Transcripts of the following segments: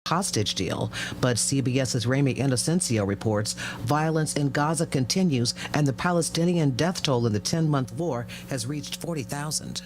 hostage deal. But CBS's Ramy Inocencio reports violence in Gaza continues and the Palestinian death toll in the 10-month war has reached 40,000.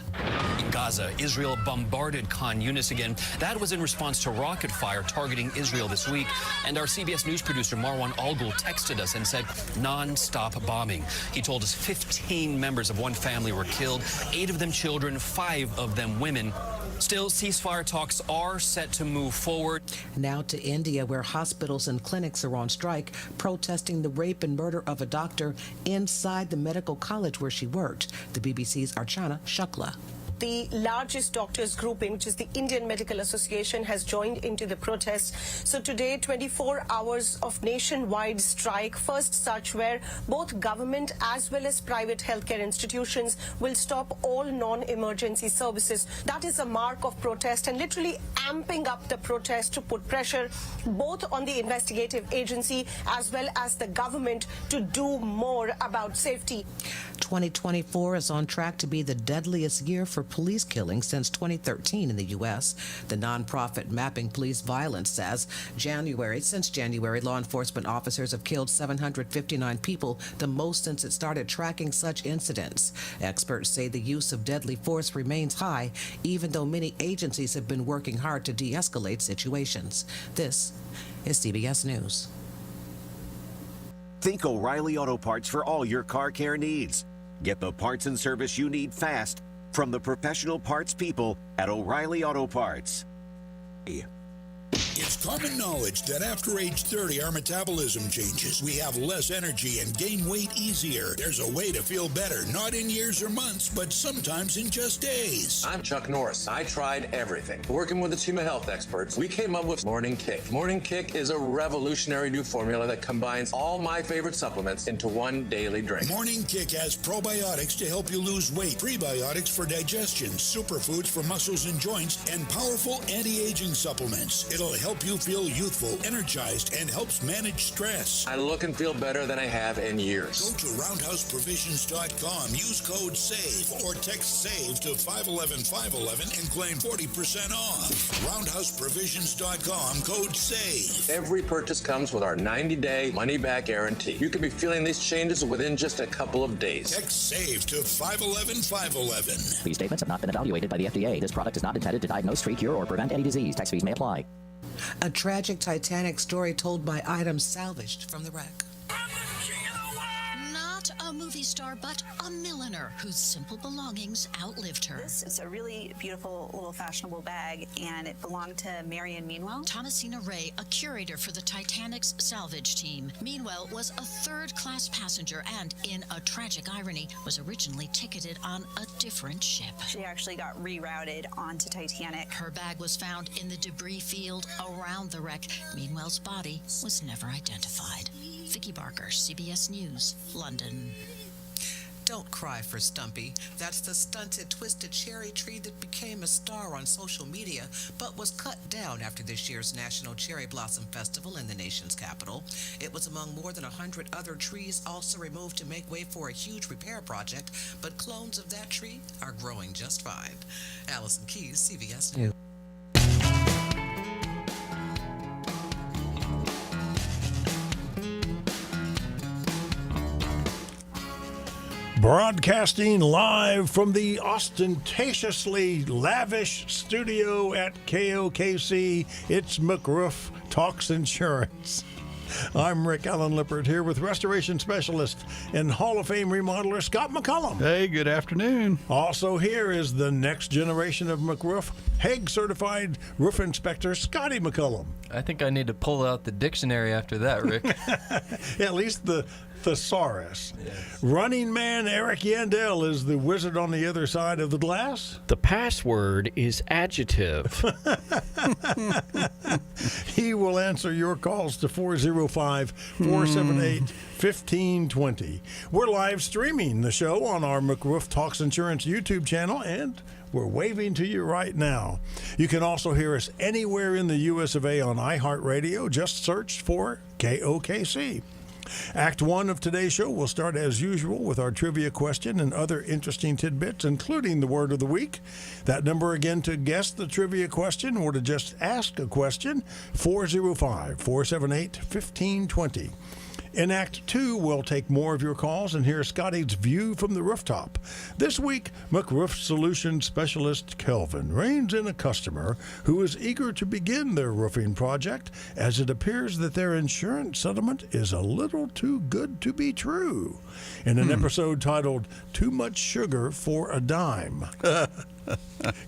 In Gaza, Israel bombarded Khan Yunis again. That was in response to rocket fire targeting Israel this week. And our CBS News producer Marwan Algul texted us and said non-stop bombing. He told us 15 members of one family were killed, 8 of them children, 5 of them women. Still, ceasefire talks are set to move forward. Now to India, where hospitals and clinics are on strike, protesting the rape and murder of a doctor inside the medical college where she worked. The BBC's Archana Shukla. The largest doctors grouping, which is the Indian Medical Association, has joined into the protests. So today, 24 hours of nationwide strike, first such where both government as well as private healthcare institutions will stop all non-emergency services. That is a mark of protest and literally amping up the protest to put pressure both on the investigative agency as well as the government to do more about safety. 2024 is on track to be the deadliest year for police killings since 2013 in the U.S. The nonprofit Mapping Police Violence says since January, law enforcement officers have killed 759 people, the most since it started tracking such incidents. Experts say the use of deadly force remains high, even though many agencies have been working hard to de-escalate situations. This is CBS News. Think O'Reilly Auto Parts for all your car care needs. Get the parts and service you need fast from the professional parts people at O'Reilly Auto Parts. It's common knowledge that after age 30, our metabolism changes. We have less energy and gain weight easier. There's a way to feel better, not in years or months, but sometimes in just days. I'm Chuck Norris. I tried everything. Working with a team of health experts, we came up with Morning Kick. Morning Kick is a revolutionary new formula that combines all my favorite supplements into one daily drink. Morning Kick has probiotics to help you lose weight, prebiotics for digestion, superfoods for muscles and joints, and powerful anti-aging supplements. It'll help you feel youthful, energized, and helps manage stress. I look and feel better than I have in years. Go to roundhouseprovisions.com, use code SAVE, or text SAVE to 511-511 and claim 40% off. Roundhouseprovisions.com, code SAVE. Every purchase comes with our 90-day money-back guarantee. You can be feeling these changes within just a couple of days. Text SAVE to 511-511. These statements have not been evaluated by the FDA. This product is not intended to diagnose, treat, cure, or prevent any disease. Tax fees may apply. A tragic Titanic story told by items salvaged from the wreck. Not a movie star, but a milliner whose simple belongings outlived her. This is a really beautiful little fashionable bag, and it belonged to Marion Meanwell. Thomasina Ray, a curator for the Titanic's salvage team. Meanwell was a third-class passenger and, in a tragic irony, was originally ticketed on a different ship. She actually got rerouted onto Titanic. Her bag was found in the debris field around the wreck. Meanwell's body was never identified. Vicky Barker, CBS News, London. Don't cry for Stumpy. That's the stunted, twisted cherry tree that became a star on social media, but was cut down after this year's National Cherry Blossom Festival in the nation's capital. It was among more than 100 other trees also removed to make way for a huge repair project, but clones of that tree are growing just fine. Allison Keys, CBS News. Broadcasting live from the ostentatiously lavish studio at KOKC, it's McRoof Talks Insurance. I'm Rick Allen Lippert here with restoration specialist and Hall of Fame remodeler Scott McCollum. Hey, good afternoon. Also here is the next generation of McRoof, HAAG-certified roof inspector Scotty McCollum. I think I need to pull out the dictionary after that, Rick. At least the thesaurus. Yes. Running man Eric Yandel is the wizard on the other side of the glass. The password is adjective. He will answer your calls to 405-478-1520. We're live streaming the show on our McRoof Talks Insurance YouTube channel, and we're waving to you right now. You can also hear us anywhere in the US of A on iHeartRadio. Just search for KOKC. Act 1 of today's show will start as usual with our trivia question and other interesting tidbits, including the word of the week. That number again to guess the trivia question or to just ask a question, 405-478-1520. In Act 2, we'll take more of your calls and hear Scotty's view from the rooftop. This week, McRoof Solutions Specialist Kelvin reins in a customer who is eager to begin their roofing project, as it appears that their insurance settlement is a little too good to be true. In an episode titled, Too Much Sugar for a Dime.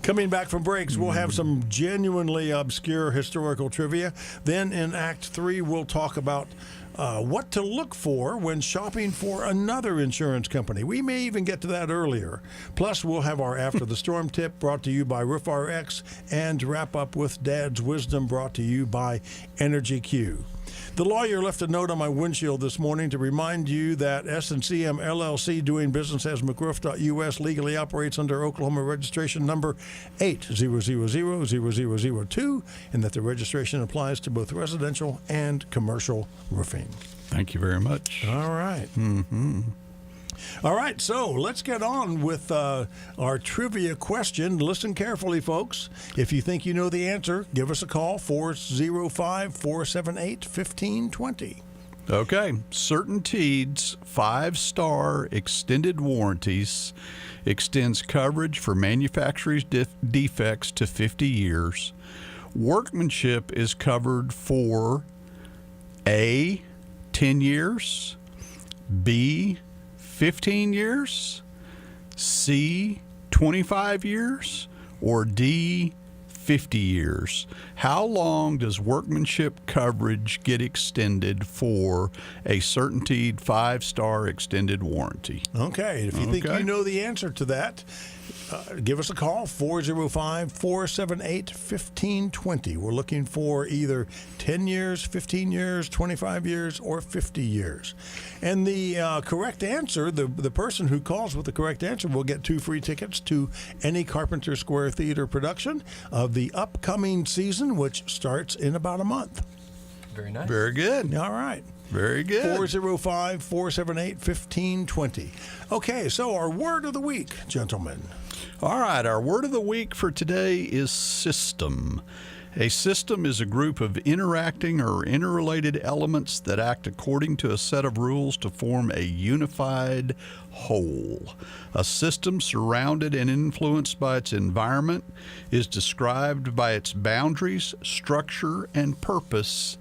Coming back from breaks, we'll have some genuinely obscure historical trivia. Then in Act 3, we'll talk about what to look for when shopping for another insurance company. We may even get to that earlier. Plus, we'll have our After the Storm tip brought to you by RoofRx and wrap up with Dad's Wisdom brought to you by Energy Q. The lawyer left a note on my windshield this morning to remind you that S&CM LLC, doing business as McRoof.us, legally operates under Oklahoma registration number 8000002, and that the registration applies to both residential and commercial roofing. Thank you very much. All right. All right, so let's get on with our trivia question. Listen carefully, folks. If you think you know the answer, give us a call, 405-478-1520. Okay. CertainTeed's 5-star extended warranties extends coverage for manufacturer's defects to 50 years. Workmanship is covered for A, 10 years, B, 15 years, C, 25 years, or D, 50 years. How long does workmanship coverage get extended for a CertainTeed 5-star extended warranty? Okay, if you think you know the answer to that, give us a call, 405-478-1520. We're looking for either 10 years, 15 years, 25 years, or 50 years. And the correct answer, the person who calls with the correct answer will get 2 free tickets to any Carpenter Square Theater production of the upcoming season, which starts in about a month. Very nice. Very good. All right. Very good. 405-478-1520. Okay, so our word of the week, gentlemen. All right, our word of the week for today is system. A system is a group of interacting or interrelated elements that act according to a set of rules to form a unified whole. A system surrounded and influenced by its environment is described by its boundaries, structure, and purpose,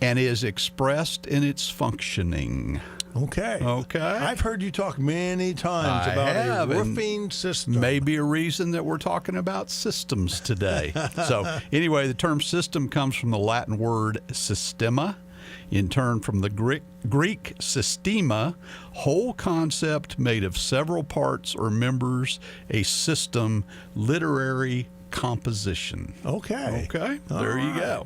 and is expressed in its functioning. Okay. I've heard you talk many times about a roofing system. Maybe a reason that we're talking about systems today. So anyway, the term system comes from the Latin word systema, in turn from the Greek systema, whole concept made of several parts or members, a system, literary composition. Okay. There you go.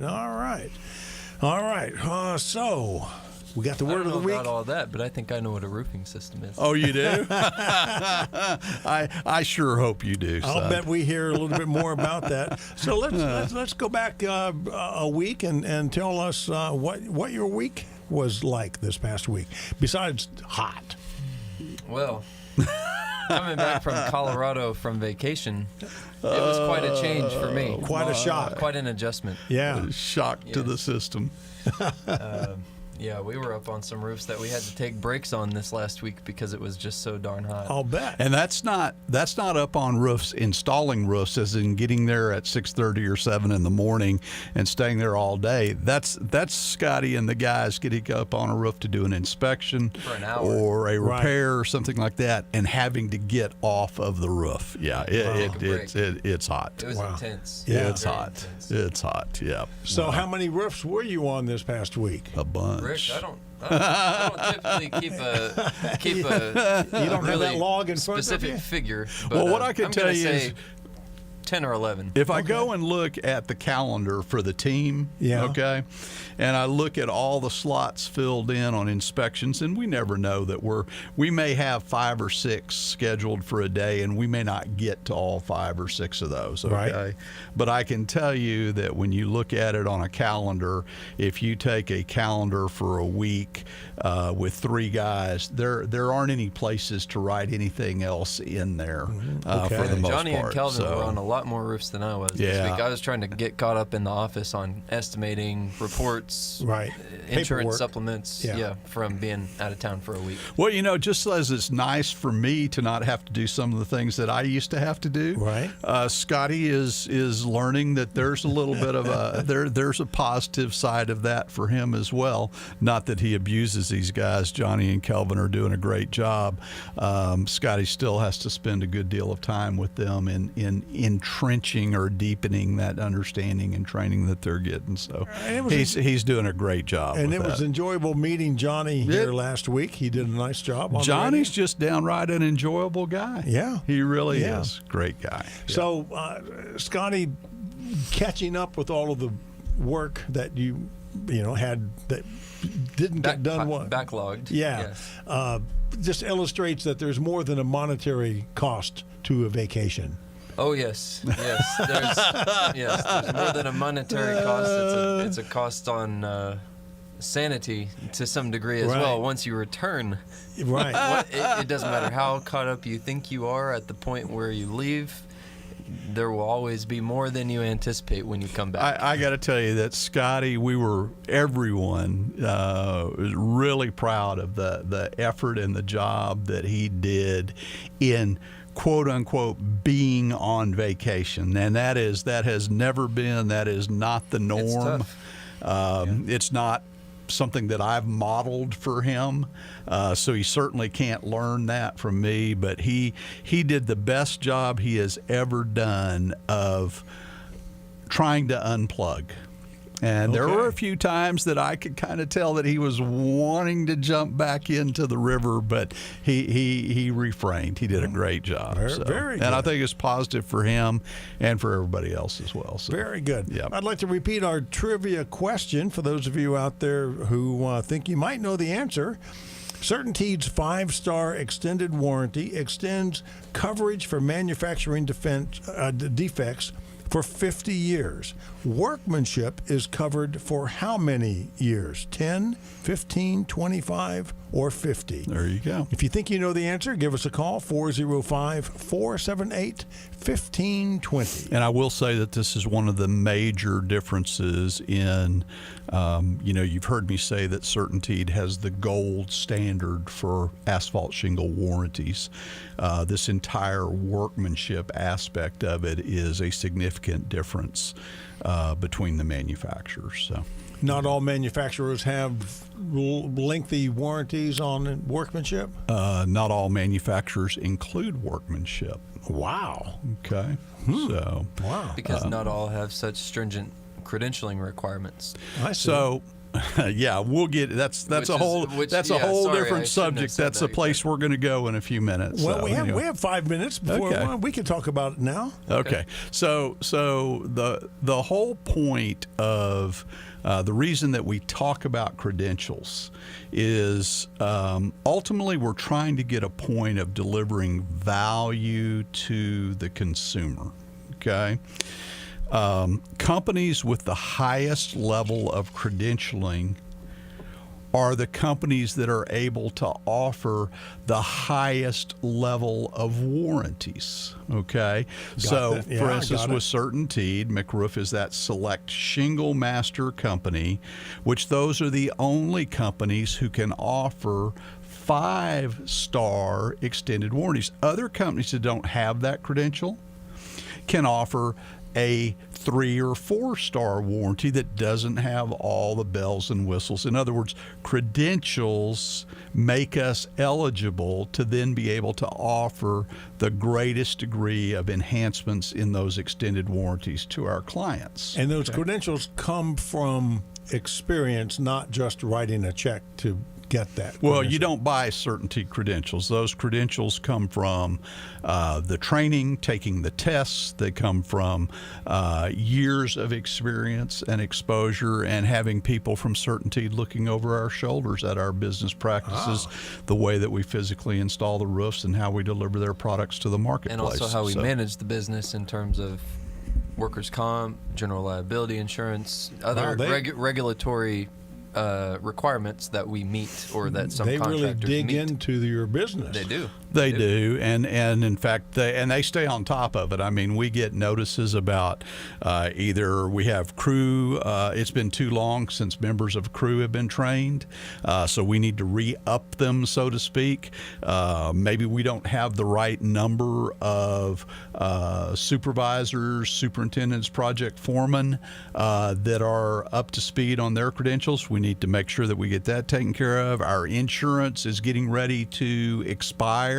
All right. So we got the word of the week. I don't know about all that, but I think I know what a roofing system is. Oh, you do? I sure hope you do, son. I'll bet we hear a little bit more about that. So let's go back a week and tell us what your week was like this past week, besides hot. Well, coming back from Colorado from vacation, it was quite a change for me. Quite a shock. Quite an adjustment. Yeah. Shock to the system. Yeah, we were up on some roofs that we had to take breaks on this last week because it was just so darn hot. I'll bet. And that's not up on roofs, installing roofs, as in getting there at 6:30 or 7 in the morning and staying there all day. That's Scotty and the guys getting up on a roof to do an inspection for an hour or a repair or something like that, and having to get off of the roof. Yeah, it's hot. It was intense. Yeah, it's hot. Intense. It's hot. Yeah. So how many roofs were you on this past week? A bunch. Rick, I don't typically keep a you don't really have that log in front of specific you? figure. But, Well, what I can tell you is 10 or 11. If I go and look at the calendar for the team, okay, and I look at all the slots filled in on inspections, and we never know that we may have 5 or 6 scheduled for a day, and we may not get to all 5 or 6 of those, okay? Right. But I can tell you that when you look at it on a calendar, if you take a calendar for a week with 3 guys, there aren't any places to write anything else in there for the most Johnny part. and Kelvin were on a lot more roofs than I was this week. I was trying to get caught up in the office on estimating reports, insurance Paperwork. supplements, from being out of town for a week. Well, you know, just as it's nice for me to not have to do some of the things that I used to have to do, Scotty is learning that there's a little bit of a there's a positive side of that for him as well. Not that he abuses these guys. Johnny and Kelvin are doing a great job. Scotty still has to spend a good deal of time with them in entrenching or deepening that understanding and training that they're getting. So he's doing a great job. And with it was that. enjoyable meeting Johnny here last week. He did a nice job. On Johnny's just downright an enjoyable guy. Yeah. He really is. Great guy. So, Scotty, catching up with all of the work that you had that didn't get done. Backlogged. Yeah. Yes. Just illustrates that there's more than a monetary cost to a vacation. Oh yes. There's more than a monetary cost. It's a cost on sanity to some degree as well. Once you return, it doesn't matter how caught up you think you are at the point where you leave. There will always be more than you anticipate when you come back. I got to tell you that Scotty, everyone was really proud of the effort and the job that he did in quote unquote being on vacation, and that is not the norm. It's not something that I've modeled for him, so he certainly can't learn that from me, but he did the best job he has ever done of trying to unplug. And there were a few times that I could kind of tell that he was wanting to jump back into the river, but he refrained. He did a great job. Very good. And I think it's positive for him and for everybody else as well. So. Very good. Yep. I'd like to repeat our trivia question for those of you out there who think you might know the answer. CertainTeed's 5-star extended warranty extends coverage for manufacturing defects for 50 years. Workmanship is covered for how many years? 10, 15, 25, or 50? There you go. If you think you know the answer, give us a call, 405-478-1520. And I will say that this is one of the major differences in, you've heard me say that CertainTeed has the gold standard for asphalt shingle warranties. This entire workmanship aspect of it is a significant difference between the manufacturers. So, not all manufacturers have lengthy warranties on workmanship? Not all manufacturers include workmanship. Wow. Okay. So, wow. Because not all have such stringent credentialing requirements. I see. So, we'll get that's a whole different subject. That's a place we're going to go in a few minutes. Well, so, we have 5 minutes before we can talk about it now. Okay. So the whole point of the reason that we talk about credentials is ultimately we're trying to get a point of delivering value to the consumer. Okay. Companies with the highest level of credentialing are the companies that are able to offer the highest level of warranties. Okay, so for instance, with CertainTeed, McRoof is that select shingle master company, which those are the only companies who can offer 5-star extended warranties. Other companies that don't have that credential can offer a 3 or 4-star warranty that doesn't have all the bells and whistles. In other words, credentials make us eligible to then be able to offer the greatest degree of enhancements in those extended warranties to our clients. And those credentials come from experience, not just writing a check to get that? Well, you don't buy certainty credentials. Those credentials come from the training, taking the tests. They come from years of experience and exposure, and having people from certainty looking over our shoulders at our business practices, the way that we physically install the roofs and how we deliver their products to the marketplace. And also how we manage the business in terms of workers' comp, general liability insurance, other regulatory requirements that we meet or that some contractors meet. They really dig into your business. They do. They do, and in fact, they stay on top of it. I mean, we get notices about either we have crew. It's been too long since members of crew have been trained, so we need to re-up them, so to speak. Maybe we don't have the right number of supervisors, superintendents, project foremen that are up to speed on their credentials. We need to make sure that we get that taken care of. Our insurance is getting ready to expire.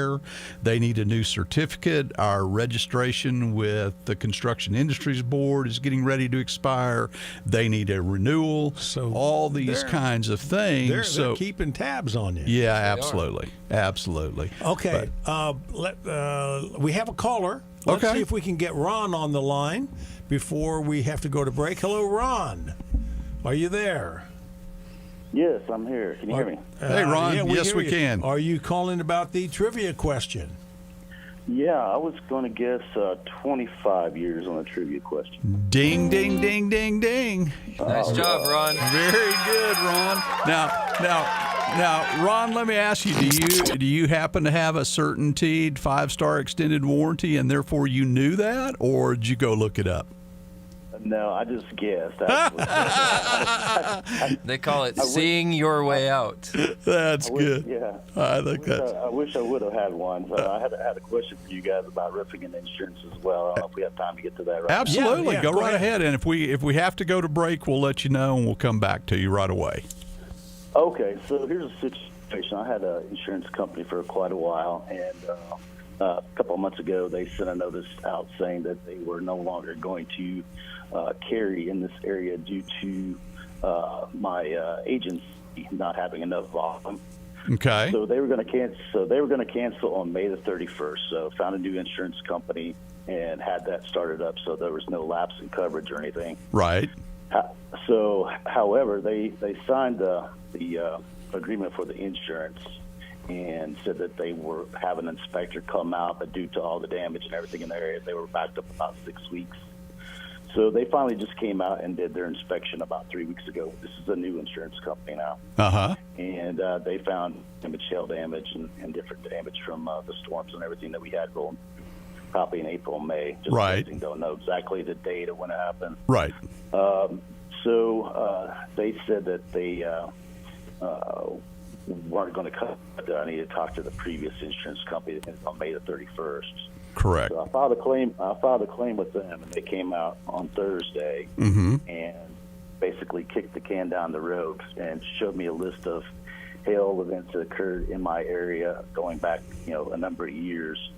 They need a new certificate. Our registration with the Construction Industries Board is getting ready to expire. They need a renewal. So all these kinds of things. They're keeping tabs on you. Yeah, absolutely. Absolutely. Okay. We have a caller. Let's see if we can get Ron on the line before we have to go to break. Hello, Ron. Are you there? Yes, I'm here. Can you hear me? Hey, Ron. Yes, we can. Are you calling about the trivia question? Yeah, I was going to guess 25 years on a trivia question. Ding, ding, ding, ding, ding. Nice job, Ron. Very good, Ron. Now, Ron, let me ask you, do you happen to have a certainteed 5-star extended warranty, and therefore you knew that, or did you go look it up? No, I just guessed. They call it seeing your way out. That's good. Yeah. I think I wish I would have had one. So I had a question for you guys about roofing and insurance as well. I don't know if we have time to get to that right Absolutely. now. Go right ahead. And if we have to go to break, we'll let you know, and we'll come back to you right away. Okay, so here's a situation. I had an insurance company for quite a while, and a couple of months ago, they sent a notice out saying that they were no longer going to carry in this area due to my agents not having enough volume. Okay. So they were going to cancel. So they were going to cancel on May the 31st. So found a new insurance company and had that started up. So there was no lapse in coverage or anything. Right. So, however, they signed the agreement for the insurance and said that they were having an inspector come out, but due to all the damage and everything in the area, they were backed up about 6 weeks. So they finally just came out and did their inspection about 3 weeks ago. This is a new insurance company now. Uh-huh. And they found hail damage and different damage from the storms and everything that we had going probably in April and May. Just right. Don't know exactly the date of when it happened. Right. So they said that they weren't going to cut it. I need to talk to the previous insurance company on May the 31st. Correct. So I filed a claim with them, and they came out on Thursday and basically kicked the can down the road and showed me a list of hail events that occurred in my area going back, a number of years.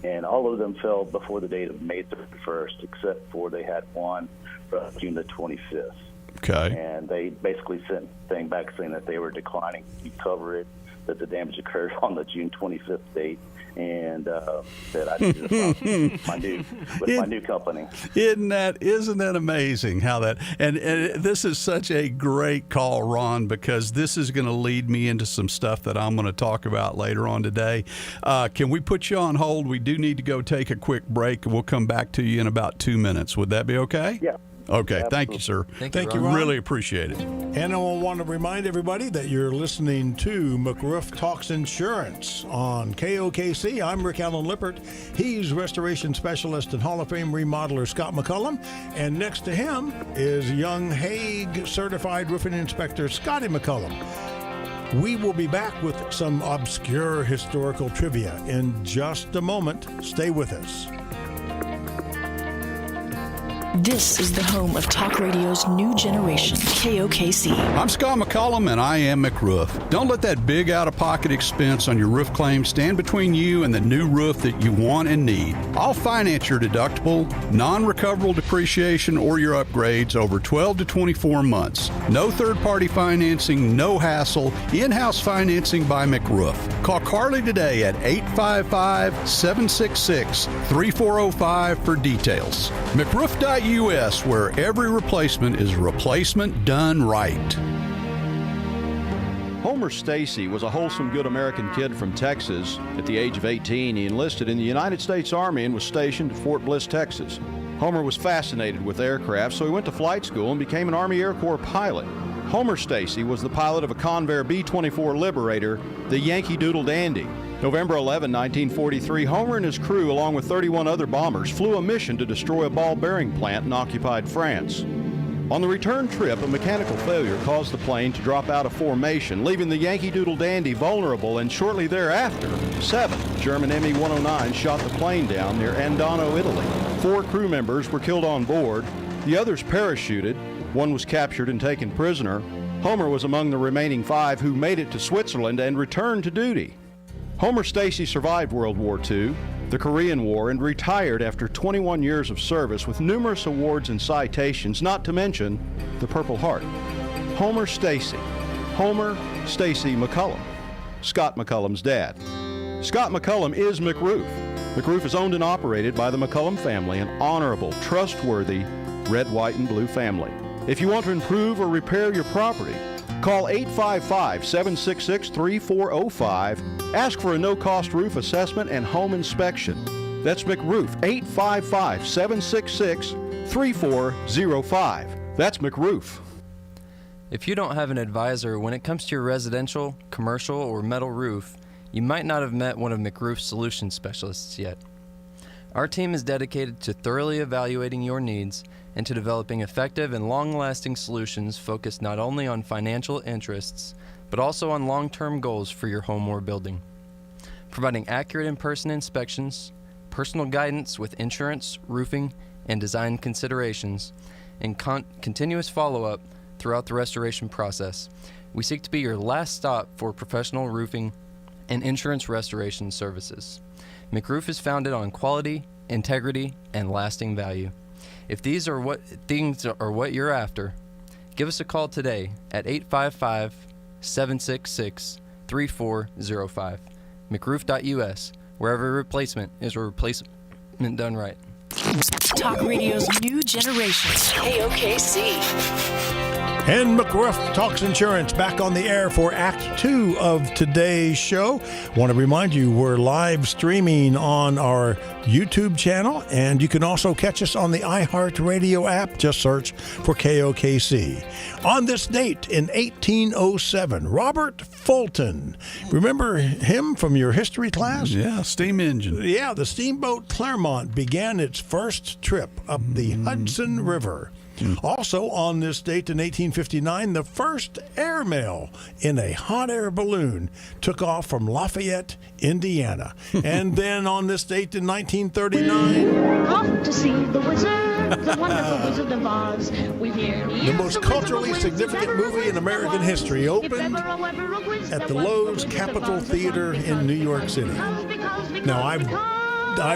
And all of them fell before the date of May 31st, except for they had one from June the 25th. Okay. And they basically sent a thing back saying that they were declining to cover it, that the damage occurred on the June 25th date, and that I needed to file my new company. Isn't that amazing how that and this is such a great call, Ron, because this is going to lead me into some stuff that I'm going to talk about later on today. Can we put you on hold? We do need to go take a quick break, and we'll come back to you in about 2 minutes. Would that be okay? Yeah. Okay, Absolutely. Thank you, sir. Thank you, Ron. Really appreciate it. And I want to remind everybody that you're listening to McRoof Talks Insurance on KOKC. I'm Rick Allen Lippert. He's Restoration Specialist and Hall of Fame Remodeler Scott McCollum. And next to him is young HAAG-certified roofing inspector Scotty McCollum. We will be back with some obscure historical trivia in just a moment. Stay with us. This is the home of talk radio's new generation, KOKC. I'm Scott McCollum, and I am McRoof. Don't let that big out-of-pocket expense on your roof claim stand between you and the new roof that you want and need. I'll finance your deductible, non-recoverable depreciation, or your upgrades over 12 to 24 months. No third-party financing, no hassle, in-house financing by McRoof. Call Carly today at 855-766-3405 for details. McRoof.us, where every replacement is a replacement done right. Homer Stacy was a wholesome, good American kid from Texas. At the age of 18, he enlisted in the United States Army and was stationed at Fort Bliss, Texas. Homer was fascinated with aircraft, so he went to flight school and became an Army Air Corps pilot. Homer Stacy was the pilot of a Convair B-24 Liberator, the Yankee Doodle Dandy. November 11, 1943, Homer and his crew, along with 31 other bombers, flew a mission to destroy a ball bearing plant in occupied France. On the return trip, a mechanical failure caused the plane to drop out of formation, leaving the Yankee Doodle Dandy vulnerable, and shortly thereafter, 7 German Me-109 shot the plane down near Andano, Italy. 4 crew members were killed on board. The others parachuted. 1 was captured and taken prisoner. Homer was among the remaining 5 who made it to Switzerland and returned to duty. Homer Stacy survived World War II, the Korean War, and retired after 21 years of service with numerous awards and citations, not to mention the Purple Heart. Homer Stacy. Homer Stacy McCollum. Scott McCollum's dad. Scott McCollum is McRoof. McRoof is owned and operated by the McCollum family, an honorable, trustworthy red, white, and blue family. If you want to improve or repair your property, call 855-766-3405. Ask for a no-cost roof assessment and home inspection. That's McRoof, 855-766-3405. That's McRoof. If you don't have an advisor when it comes to your residential, commercial, or metal roof, you might not have met one of McRoof's solution specialists yet. Our team is dedicated to thoroughly evaluating your needs and to developing effective and long-lasting solutions focused not only on financial interests, but also on long-term goals for your home or building. Providing accurate in-person inspections, personal guidance with insurance, roofing, and design considerations, and continuous follow-up throughout the restoration process, we seek to be your last stop for professional roofing and insurance restoration services. McRoof is founded on quality, integrity, and lasting value. If these are what you're after, give us a call today at 855-766-3405. McRoof.us, where every replacement is a replacement done right. Talk radio's new generation, KOKC. And McRoof Talks Insurance back on the air for Act 2 of today's show. Want to remind you, we're live streaming on our YouTube channel, and you can also catch us on the iHeartRadio app. Just search for KOKC. On this date in 1807, Robert Fulton. Remember him from your history class? Yeah, steam engine. Yeah, the steamboat Clermont began its first trip up the Hudson River. Also on this date in 1859, the first airmail in a hot air balloon took off from Lafayette, Indiana. And then on this date in 1939... Off to see the wizard, the wonderful Wizard of Oz. The most culturally significant movie in American history opened at the Lowe's Capitol Theater in New York City. Now, I've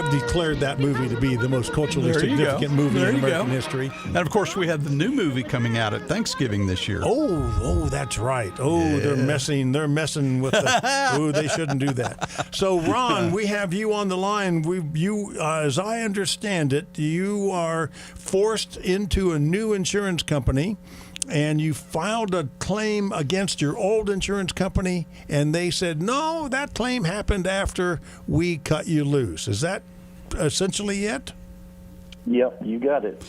declared that movie to be the most culturally significant movie in American history. And of course, we have the new movie coming out at Thanksgiving this year. Oh, that's right. Oh, yeah. They're messing with the. Oh, they shouldn't do that. So, Ron, we have you on the line. As I understand it, you are forced into a new insurance company. And you filed a claim against your old insurance company, and they said, no, that claim happened after we cut you loose. Is that essentially it? Yep, you got it.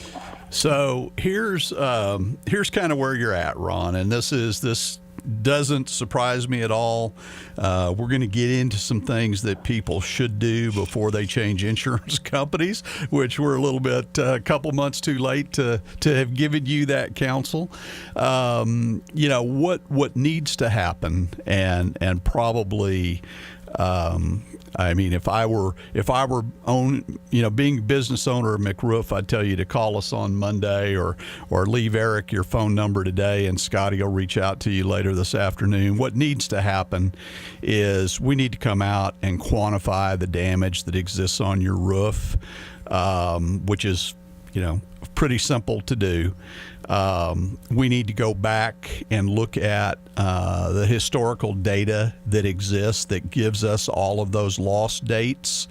So here's kind of where you're at, Ron, and this doesn't surprise me at all. We're going to get into some things that people should do before they change insurance companies, which we're a couple months too late to have given you that counsel. What needs to happen, and probably I mean, if I were being business owner of McRoof, I'd tell you to call us on Monday or leave Eric your phone number today, and Scotty will reach out to you later this afternoon. What needs to happen is we need to come out and quantify the damage that exists on your roof, which is, pretty simple to do. We need to go back and look at the historical data that exists that gives us all of those loss dates,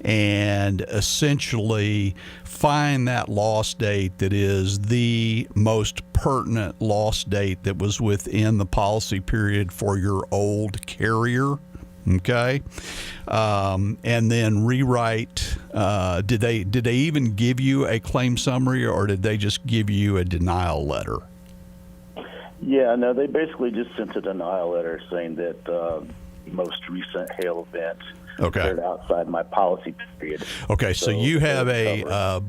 and essentially find that loss date that is the most pertinent loss date that was within the policy period for your old carrier. Okay, and then rewrite. Did they even give you a claim summary, or did they just give you a denial letter? Yeah, no, they basically just sent a denial letter saying that the most recent hail event occurred outside my policy period. Okay, so you have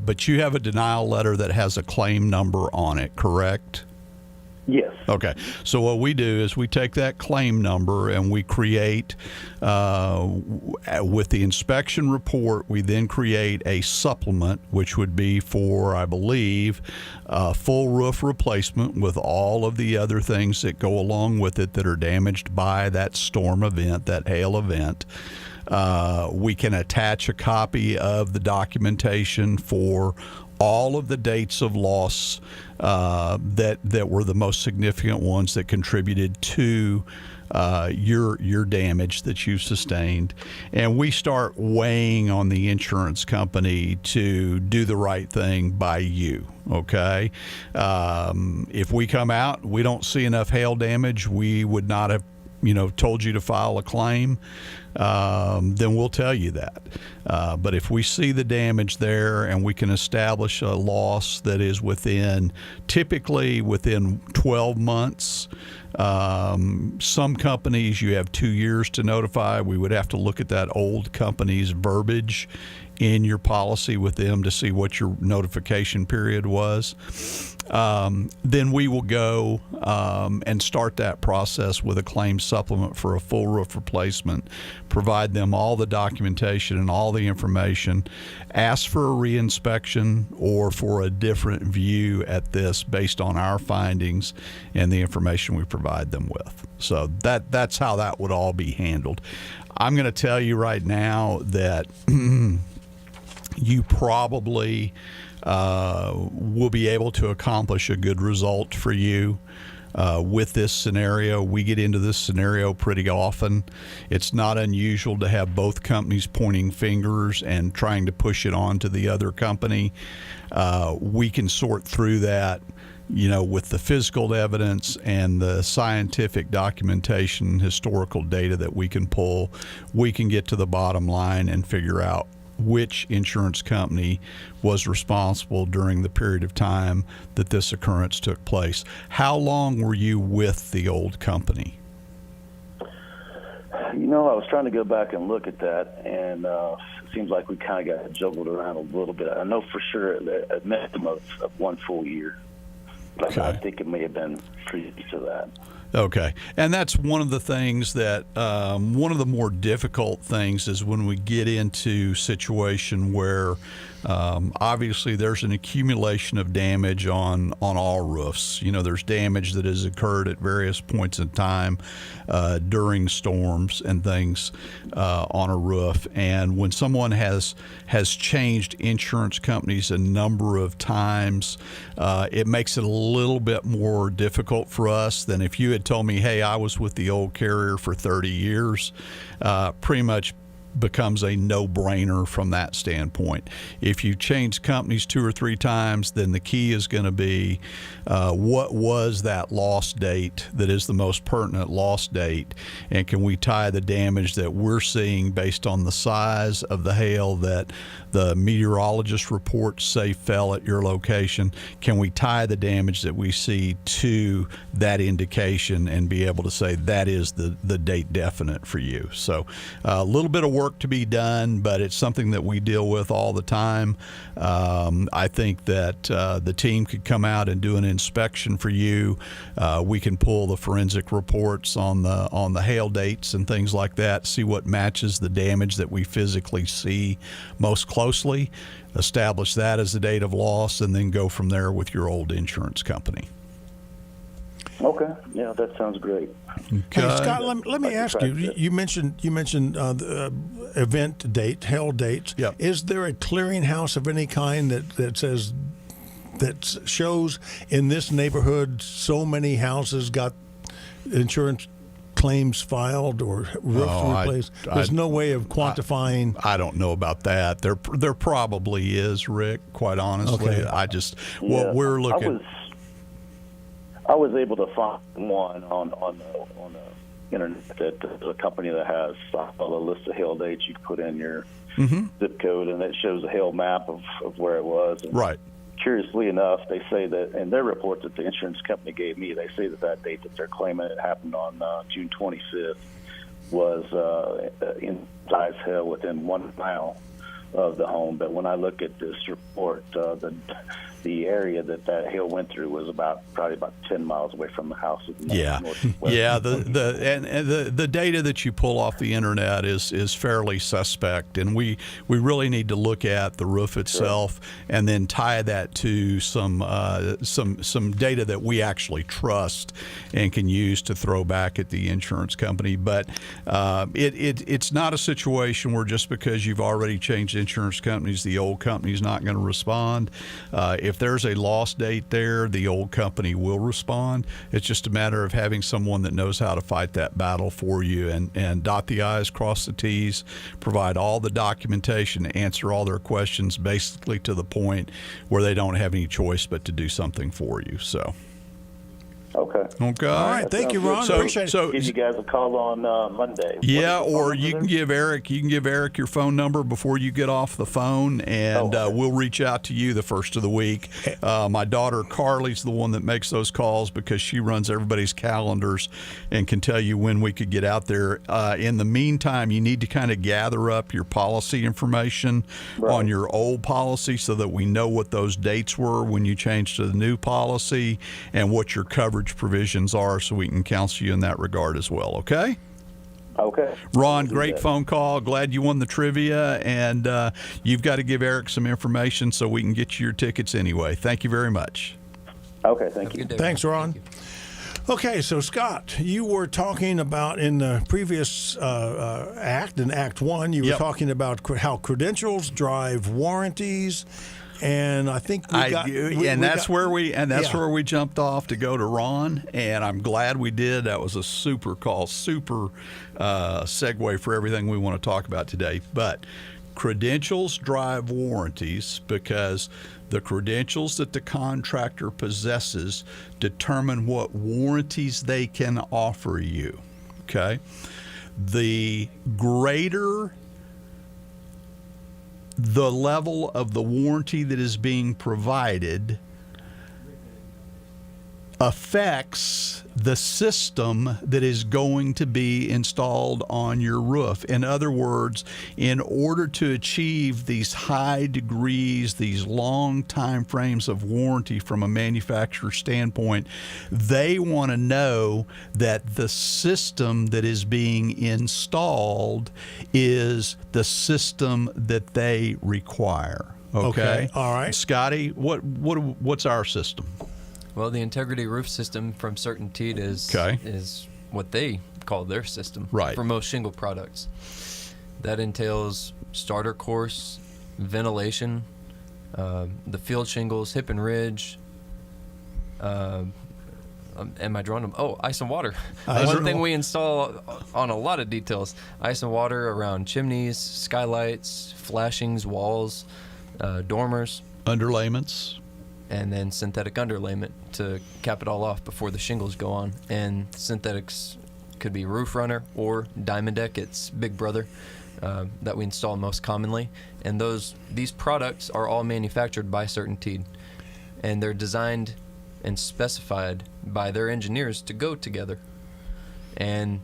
but you have a denial letter that has a claim number on it, correct? Yes. Okay. So what we do is we take that claim number and we create, with the inspection report, we then create a supplement, which would be for, I believe, full roof replacement with all of the other things that go along with it that are damaged by that storm event, that hail event. We can attach a copy of the documentation for all of the dates of loss that were the most significant ones that contributed to your damage that you sustained, and we start weighing on the insurance company to do the right thing by you. Okay, if we come out, we don't see enough hail damage, we would not have told you to file a claim, then we'll tell you that. But if we see the damage there and we can establish a loss that is typically within 12 months, some companies you have 2 years to notify. We would have to look at that old company's verbiage in your policy with them to see what your notification period was. Then we will go and start that process with a claim supplement for a full roof replacement, provide them all the documentation and all the information, ask for a reinspection or for a different view at this based on our findings and the information we provide them with. So that's how that would all be handled. I'm going to tell you right now that you probably will be able to accomplish a good result for you with this scenario. We get into this scenario pretty often. It's not unusual to have both companies pointing fingers and trying to push it on to the other company. We can sort through that, with the physical evidence and the scientific documentation, historical data that we can pull. We can get to the bottom line and figure out which insurance company was responsible during the period of time that this occurrence took place. How long were you with the old company? I was trying to go back and look at that, and it seems like we kind of got juggled around a little bit. I know for sure a minimum of 1 full year, but I think it may have been previous to that. Okay. And that's one of the things that, one of the more difficult things is when we get into situation where obviously there's an accumulation of damage on all roofs. There's damage that has occurred at various points in time during storms and things on a roof. And when someone has changed insurance companies a number of times, it makes it a little bit more difficult for us than if you had told me, hey, I was with the old carrier for 30 years, pretty much becomes a no-brainer from that standpoint. If you change companies 2 or 3 times, then the key is going to be what was that loss date that is the most pertinent loss date, and can we tie the damage that we're seeing based on the size of the hail that the meteorologist reports say fell at your location, can we tie the damage that we see to that indication and be able to say that is the date definite for you? So a little bit of work work to be done, but it's something that we deal with all the time. I think that the team could come out and do an inspection for you. We can pull the forensic reports on the hail dates and things like that, see what matches the damage that we physically see most closely, establish that as the date of loss, and then go from there with your old insurance company. Okay, yeah, that sounds great. Hey, Scott, let me ask you. You mentioned the event date, hail dates. Yep. Is there a clearinghouse of any kind that shows in this neighborhood so many houses got insurance claims filed or roofs replaced? There's no way of quantifying. I don't know about that. There probably is, Rick. Quite honestly, Okay. What we're looking. I was able to find one on the internet that a company that has a list of hail dates. You can put in your zip code, and it shows a hail map of where it was. And right. Curiously enough, they say that in their report that the insurance company gave me, they say that date that they're claiming it happened on June 25th was in size hail within 1 mile of the home. But when I look at this report, the area that hail went through was probably about 10 miles away from the house. Yeah. The data that you pull off the internet is fairly suspect, and we really need to look at the roof itself and then tie that to some data that we actually trust and can use to throw back at the insurance company. But it's not a situation where just because you've already changed insurance companies, the old company's not going to respond. If there's a loss date there, the old company will respond. It's just a matter of having someone that knows how to fight that battle for you and dot the I's, cross the T's, provide all the documentation, answer all their questions basically to the point where they don't have any choice but to do something for you. So. Okay. All right. Thank you, Ron. Appreciate it. So give you guys a call on Monday. Yeah, or you can give Eric your phone number before you get off the phone, and we'll reach out to you the first of the week. My daughter Carly's the one that makes those calls because she runs everybody's calendars and can tell you when we could get out there. In the meantime, you need to kind of gather up your policy information on your old policy so that we know what those dates were when you changed to the new policy and what your coverage provisions are, so we can counsel you in that regard as well. Okay. Ron, great phone call. Glad you won the trivia, and you've got to give Eric some information so we can get you your tickets anyway. Thank you very much. Okay, thank you. Thanks, Ron. Okay, so Scott, you were talking about in the previous act, in Act 1, you were talking about how credentials drive warranties. And I think that's where we jumped off to go to Ron, and I'm glad we did. That was a super call, super segue for everything we want to talk about today. But credentials drive warranties because the credentials that the contractor possesses determine what warranties they can offer you. Okay, the greater the level of the warranty that is being provided affects the system that is going to be installed on your roof. In other words, in order to achieve these high degrees, these long time frames of warranty from a manufacturer standpoint, they want to know that the system that is being installed is the system that they require. Okay. All right. Scotty, what's our system? Well, the integrity roof system from CertainTeed is what they call their system for most shingle products. That entails starter course, ventilation, the field shingles, hip and ridge. Am I drawing them? Oh, ice and water. One thing we install on a lot of details: ice and water around chimneys, skylights, flashings, walls, dormers, underlayments. And then synthetic underlayment to cap it all off before the shingles go on. And synthetics could be Roof Runner or Diamond Deck, its big brother, that we install most commonly. And these products are all manufactured by CertainTeed, and they're designed and specified by their engineers to go together. And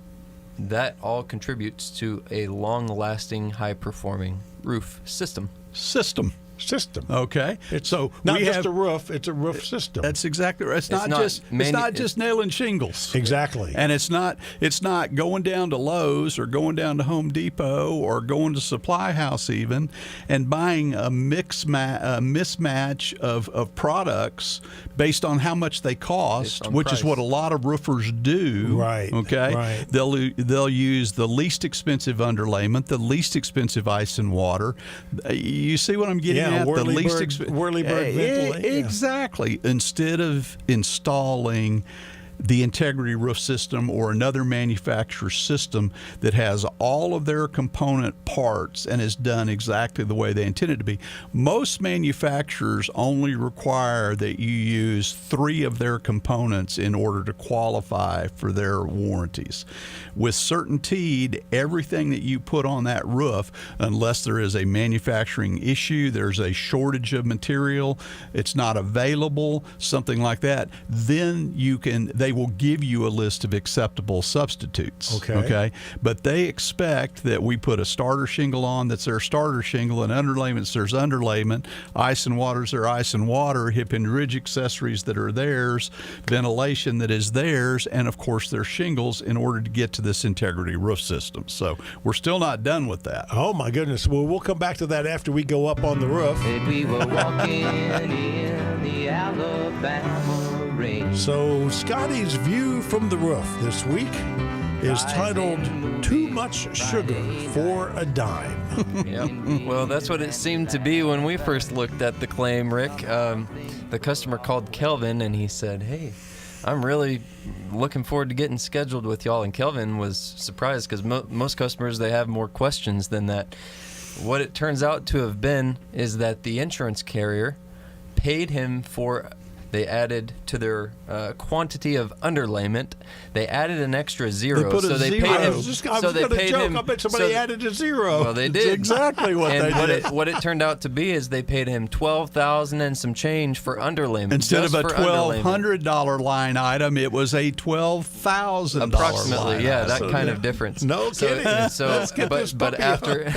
that all contributes to a long-lasting, high-performing roof system. System. Okay. It's so not we just have a roof, it's a roof system. That's exactly right. It's not just nailing shingles. Exactly. And it's not going down to Lowe's or going down to Home Depot or going to Supply House even and buying a mismatch of products based on how much they cost, which is what a lot of roofers do. Right. Okay. Right. They'll use the least expensive underlayment, the least expensive ice and water. You see what I'm getting at? Whirlybird ventilation. Exactly. Instead of installing the integrity roof system or another manufacturer's system that has all of their component parts and is done exactly the way they intend it to be. Most manufacturers only require that you use 3 of their components in order to qualify for their warranties. With CertainTeed, everything that you put on that roof, unless there is a manufacturing issue, there's a shortage of material, it's not available, something like that, then they will give you a list of acceptable substitutes. Okay. But they expect that we put a starter shingle on that's their starter shingle, and underlayments there's underlayment, ice and water's their ice and water, hip and ridge accessories that are theirs, ventilation that is theirs, and of course their shingles in order to get to this integrity roof system. So we're still not done with that. Oh my goodness. Well, we'll come back to that after we go up on the roof. We were walking in the Alabama rain. So Scotty's view from the roof this week is titled Too Much Sugar for a Dime. Yep. Well, that's what it seemed to be when we first looked at the claim, Rick. The customer called Kelvin and he said, "Hey, I'm really looking forward to getting scheduled with y'all." And Kelvin was surprised because most customers, they have more questions than that. What it turns out to have been is that the insurance carrier paid him for, they added to their quantity of underlayment, they added an extra zero. They put a they zero. paid him. I was going to joke. I bet somebody added a zero. Well, they That's did. exactly what and they did. What it turned out to be is they paid him $12,000 and some change for underlayment. Instead of a $1,200 $1,200 line item, it was a $12,000 approximately, line yeah, item. that kind of difference. No kidding. Let's get this but puppy after,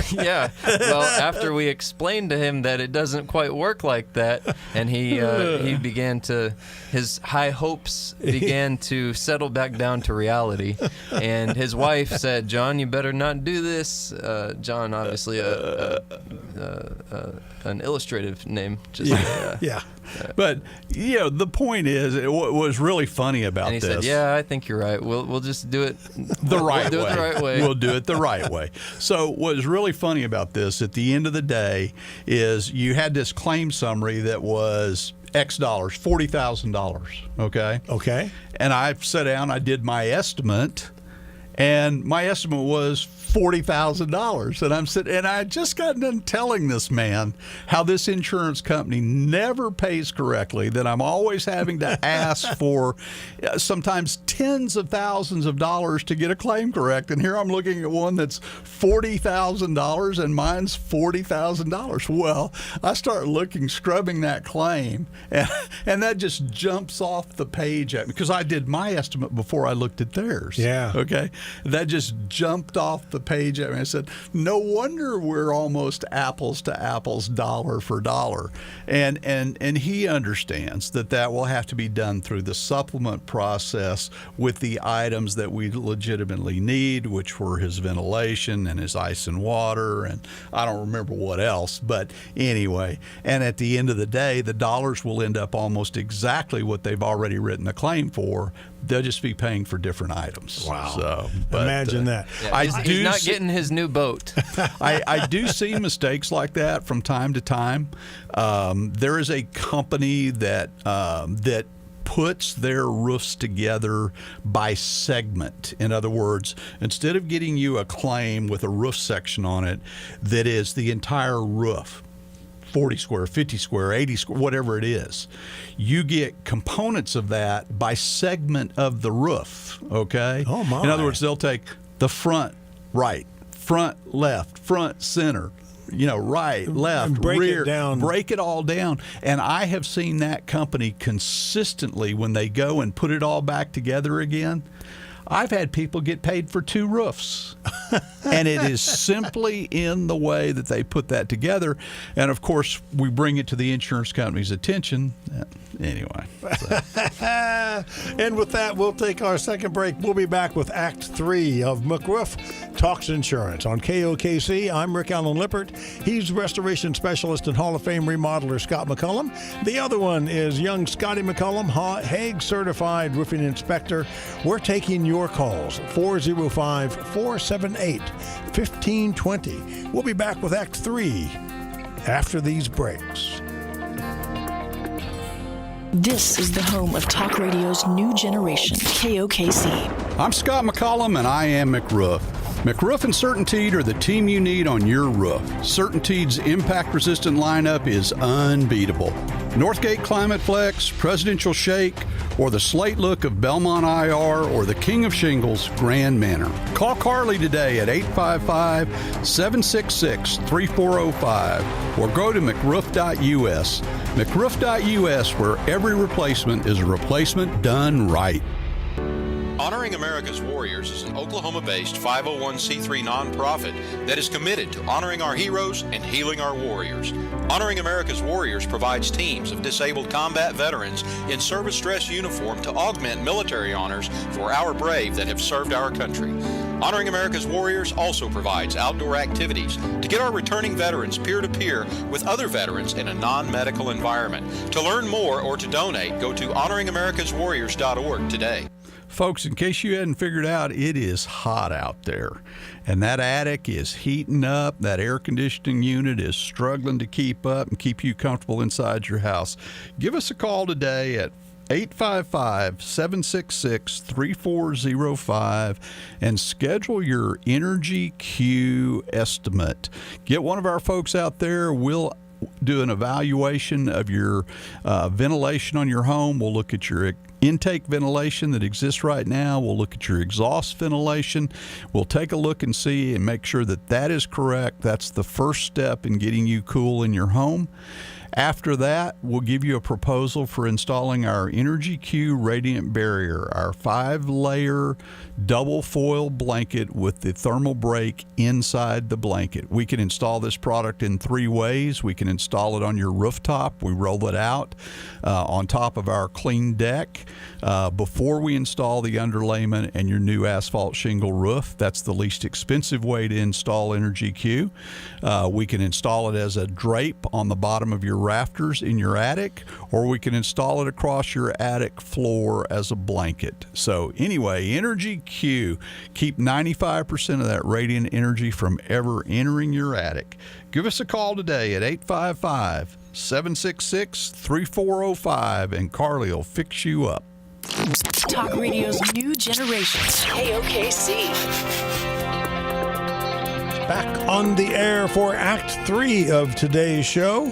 after we explained to him that it doesn't quite work like that, and he began to, his high hopes began to settle back down to reality, and his wife said, "John, you better not do this." John, obviously an illustrative name. But the point is, what was really funny about and he this. said, "Yeah, I think you're right. We'll just do it the right do way. it the right way. We'll do it the right way." So what was really funny about this at the end of the day is you had this claim summary that was X dollars, $40,000. Okay. And I sat down, I did my estimate, and my estimate was $40,000. And I'm sitting, and I just got done telling this man how this insurance company never pays correctly, that I'm always having to ask for sometimes tens of thousands of dollars to get a claim correct. And here I'm looking at one that's $40,000 and mine's $40,000. Well, I start scrubbing that claim, and that just jumps off the page at me because I did my estimate before I looked at theirs. Yeah. Okay. That just jumped off the page at me. I said, no wonder we're almost apples to apples, dollar for dollar. And he understands that will have to be done through the supplement process with the items that we legitimately need, which were his ventilation and his ice and water, and I don't remember what else. But anyway, and at the end of the day, the dollars will end up almost exactly what they've already written a claim for. They'll just be paying for different items. Wow. So, imagine that. Yeah, he's not getting his new boat. I do see mistakes like that from time to time. There is a company that puts their roofs together by segment. In other words, instead of getting you a claim with a roof section on it that is the entire roof, 40 square, 50 square, 80 square, whatever it is, you get components of that by segment of the roof, okay? Oh, my. In other words, they'll take the front right, front left, front center, right, left, and break rear, it down. break it all down. And I have seen that company consistently, when they go and put it all back together again, I've had people get paid for 2 roofs. And it is simply in the way that they put that together. And, of course, we bring it to the insurance company's attention. Anyway. So. And with that, we'll take our second break. We'll be back with Act 3 of McRoof Talks Insurance on KOKC. I'm Rick Allen Lippert. He's restoration specialist and Hall of Fame remodeler Scott McCollum. The other one is young Scotty McCollum, HAAG-certified roofing inspector. We're taking your calls, 405-478-1520. We'll be back with Act 3 after these breaks. This is the home of talk radio's new generation, KOKC. I'm Scott McCollum, and I am McRoof. McRoof and CertainTeed are the team you need on your roof. CertainTeed's impact-resistant lineup is unbeatable. Northgate Climate Flex, Presidential Shake, or the slate look of Belmont IR, or the King of Shingles, Grand Manor. Call Carly today at 855-766-3405 or go to McRoof.us. McRoof.us, where every replacement is a replacement done right. Honoring America's Warriors is an Oklahoma-based 501c3 nonprofit that is committed to honoring our heroes and healing our warriors. Honoring America's Warriors provides teams of disabled combat veterans in service dress uniform to augment military honors for our brave that have served our country. Honoring America's Warriors also provides outdoor activities to get our returning veterans peer-to-peer with other veterans in a non-medical environment. To learn more or to donate, go to honoringamericaswarriors.org today. Folks, in case you hadn't figured out, it is hot out there. And that attic is heating up. That air conditioning unit is struggling to keep up and keep you comfortable inside your house. Give us a call today at 855-766-3405 and schedule your Energy Q estimate. Get one of our folks out there. We'll do an evaluation of your ventilation on your home. We'll look at your intake ventilation that exists right now. We'll look at your exhaust ventilation. We'll take a look and see and make sure that that is correct. That's the first step in getting you cool in your home. After that, we'll give you a proposal for installing our Energy Q Radiant Barrier, our 5-layer double foil blanket with the thermal break inside the blanket. We can install this product in 3 ways. We can install it on your rooftop. We roll it out on top of our clean deck before we install the underlayment and your new asphalt shingle roof. That's the least expensive way to install Energy Q. We can install it as a drape on the bottom of your rafters in your attic, or we can install it across your attic floor as a blanket. So anyway, Energy Q, keep 95% of that radiant energy from ever entering your attic. Give us a call today at 855-766-3405 and Carly will fix you up. Talk radio's new generation, KOKC. Back on the air for Act 3 of today's show.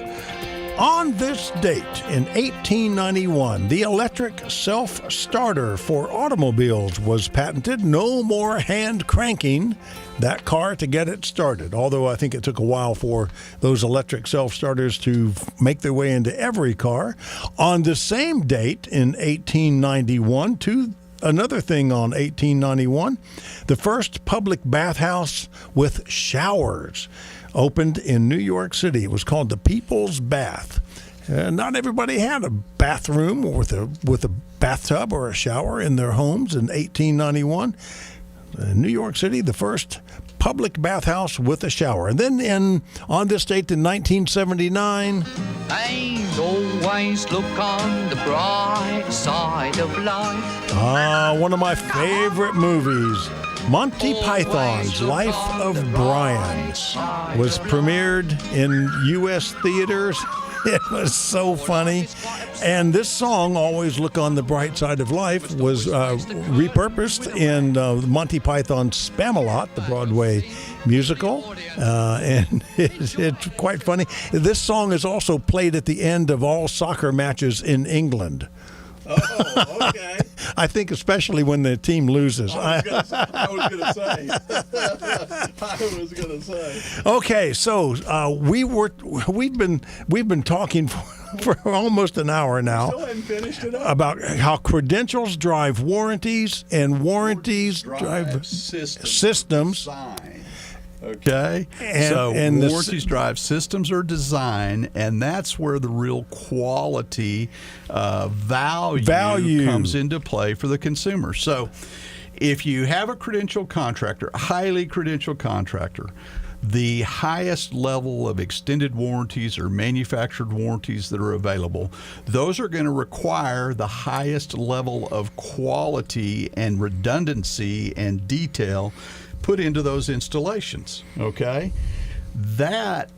On this date in 1891, the electric self-starter for automobiles was patented. No more hand cranking that car to get it started, although I think it took a while for those electric self-starters to make their way into every car. On the same date in 1891, another thing on 1891, the first public bathhouse with showers opened in New York City. It was called the People's Bath. Not everybody had a bathroom with a bathtub or a shower in their homes in 1891. New York City, the first public bathhouse with a shower. And then on this date in 1979... And always look on the bright side of life. One of my favorite movies, Monty Python's Life of Brian, was premiered in U.S. theaters. It was so funny. And this song, Always Look on the Bright Side of Life, was repurposed in Monty Python's Spamalot, the Broadway musical. And it's quite funny. This song is also played at the end of all soccer matches in England. Oh, okay. I think especially when the team loses. I was going to say. Okay, so we've been talking for almost an hour now Still hadn't finished it up. about how credentials drive warranties and warranties drive systems. Design. Okay, and warranties drive systems or design, and that's where the real quality value comes into play for the consumer. So if you have a credentialed contractor, a highly credentialed contractor, the highest level of extended warranties or manufactured warranties that are available, those are going to require the highest level of quality and redundancy and detail put into those installations, okay? That,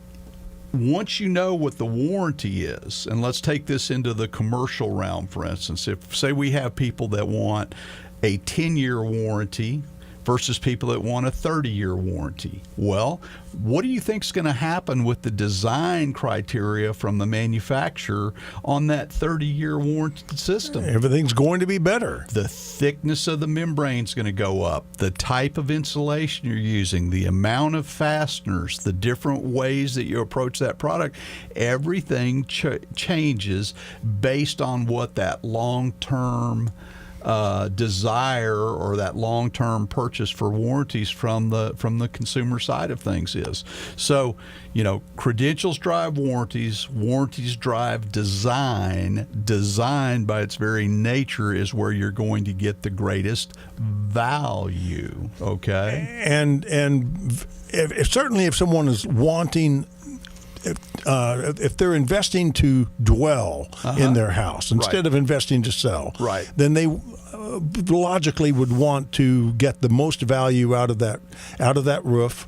once you know what the warranty is, and let's take this into the commercial realm, for instance. If, say, we have people that want a 10-year warranty versus people that want a 30-year warranty. Well, what do you think is going to happen with the design criteria from the manufacturer on that 30-year warranty system? Everything's going to be better. The thickness of the membrane is going to go up, the type of insulation you're using, the amount of fasteners, the different ways that you approach that product. Everything changes based on what that long-term desire or that long-term purchase for warranties from the consumer side of things is. So, credentials drive warranties, warranties drive design. Design, by its very nature, is where you're going to get the greatest value. Okay, and certainly if someone is wanting. If they're investing to dwell in their house instead of investing to sell, then they logically would want to get the most value out of that roof,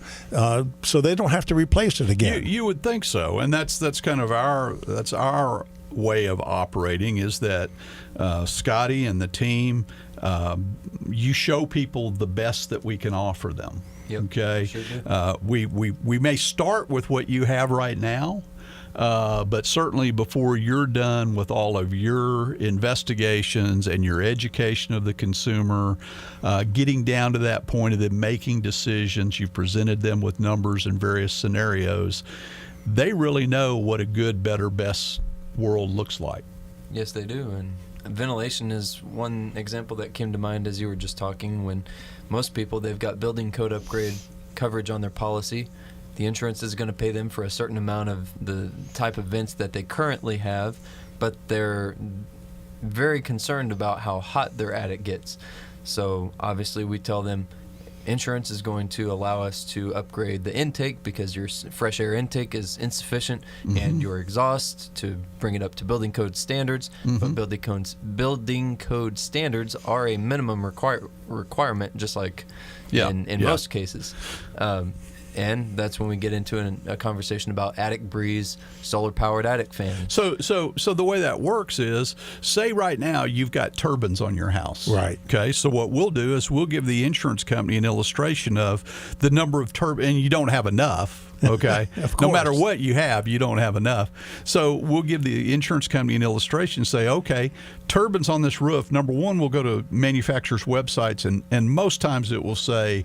so they don't have to replace it again. You would think so, and that's kind of our way of operating. Is that Scotty and the team? You show people the best that we can offer them. Yep, okay, sure do. We may start with what you have right now, but certainly before you're done with all of your investigations and your education of the consumer, getting down to that point of them making decisions, you've presented them with numbers and various scenarios. They really know what a good, better, best world looks like. Yes, they do. And ventilation is one example that came to mind as you were just talking. When most people, they've got building code upgrade coverage on their policy. The insurance is going to pay them for a certain amount of the type of vents that they currently have, but they're very concerned about how hot their attic gets. So obviously we tell them insurance is going to allow us to upgrade the intake because your fresh air intake is insufficient, and your exhaust to bring it up to building code standards. But building code standards are a minimum requirement, just like in most cases. And that's when we get into a conversation about attic breeze, solar-powered attic fans. So the way that works is, say right now you've got turbines on your house. Right. Okay. So what we'll do is we'll give the insurance company an illustration of the number of turbines, and you don't have enough. Okay. No matter what you have, you don't have enough. So we'll give the insurance company an illustration and say, okay, turbines on this roof, number one, we'll go to manufacturers' websites, and most times it will say